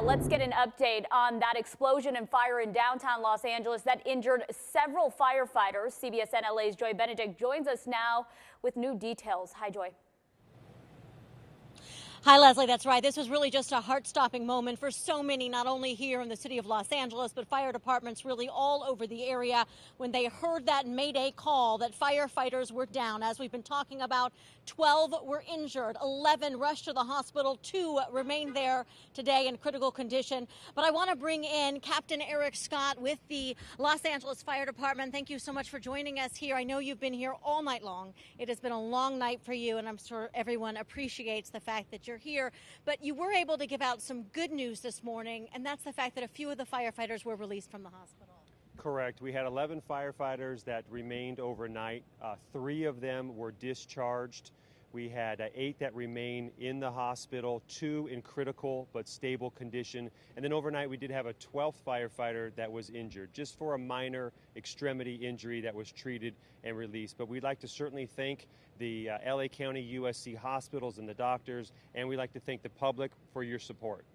Let's get an update on that explosion and fire in downtown Los Angeles that injured several firefighters. CBSN LA's Joy Benedict joins us now with new details. Hi, Joy. Hi, Leslie. That's right. This was really just a heart-stopping moment for so many, not only here in the city of Los Angeles, but fire departments really all over the area when they heard that Mayday call that firefighters were down. As we've been talking about, 12 were injured, 11 rushed to the hospital, 2 remain there today in critical condition. But I want to bring in Captain Eric Scott with the Los Angeles Fire Department. Thank you so much for joining us here. I know you've been here all night long. It has been a long night for you, and I'm sure everyone appreciates the fact that you're here, but you were able to give out some good news this morning, and that's the fact that a few of the firefighters were released from the hospital. Correct. We had 11 firefighters that remained overnight. 3 of them were discharged. We had 8 that remain in the hospital, 2 in critical but stable condition. And then overnight we did have a 12th firefighter that was injured, just for a minor extremity injury that was treated and released. But we'd like to certainly thank the LA County USC hospitals and the doctors, and we'd like to thank the public for your support.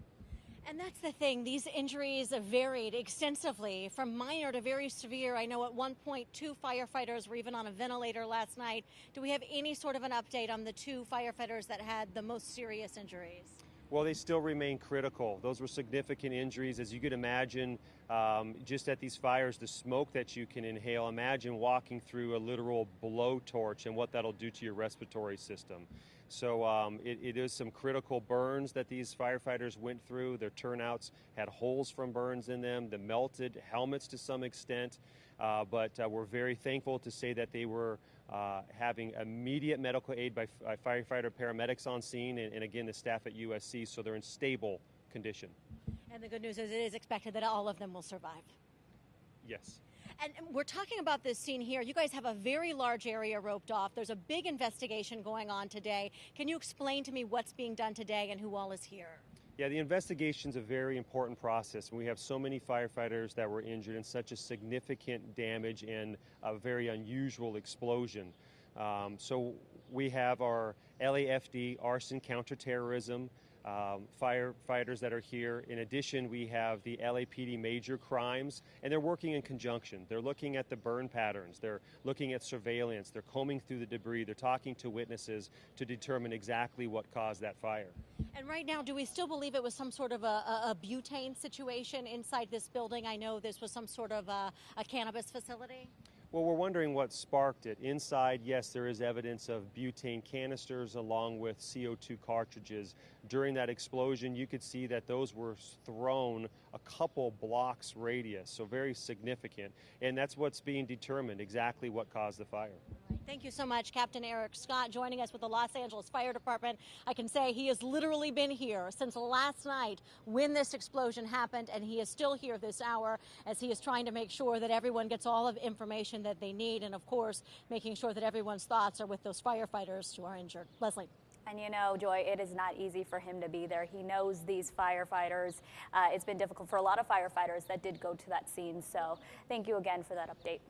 And that's the thing. These injuries varied extensively from minor to very severe. I know at one point 2 firefighters were even on a ventilator last night. Do we have any sort of an update on the 2 firefighters that had the most serious injuries? Well, they still remain critical. Those were significant injuries. As you could imagine, just at these fires, the smoke that you can inhale, imagine walking through a literal blowtorch and what that'll do to your respiratory system. So it is some critical burns that these firefighters went through. Their turnouts had holes from burns in them, the melted helmets to some extent. But we're very thankful to say that they were having immediate medical aid by firefighter paramedics on scene, and again, the staff at USC, so they're in stable condition. And the good news is it is expected that all of them will survive. Yes. And we're talking about this scene here. You guys have a very large area roped off. There's a big investigation going on today. Can you explain to me what's being done today and who all is here? Yeah, the investigation's a very important process. We have so many firefighters that were injured in such a significant damage and a very unusual explosion. So we have our LAFD, arson counterterrorism, firefighters that are here. In addition, we have the LAPD major crimes, and they're working in conjunction. They're looking at the burn patterns. They're looking at surveillance. They're combing through the debris. They're talking to witnesses to determine exactly what caused that fire. And right now, do we still believe it was some sort of a butane situation inside this building? I know this was some sort of a cannabis facility. Well, we're wondering what sparked it. Inside, yes, there is evidence of butane canisters along with CO2 cartridges. During that explosion, you could see that those were thrown a couple blocks radius, so very significant. And that's what's being determined, exactly what caused the fire. Thank you so much, Captain Eric Scott, joining us with the Los Angeles Fire Department. I can say he has literally been here since last night when this explosion happened, and he is still here this hour as he is trying to make sure that everyone gets all of the information that they need, and of course, making sure that everyone's thoughts are with those firefighters who are injured. Leslie. And you know, Joy, it is not easy for him to be there. He knows these firefighters. It's been difficult for a lot of firefighters that did go to that scene. So thank you again for that update.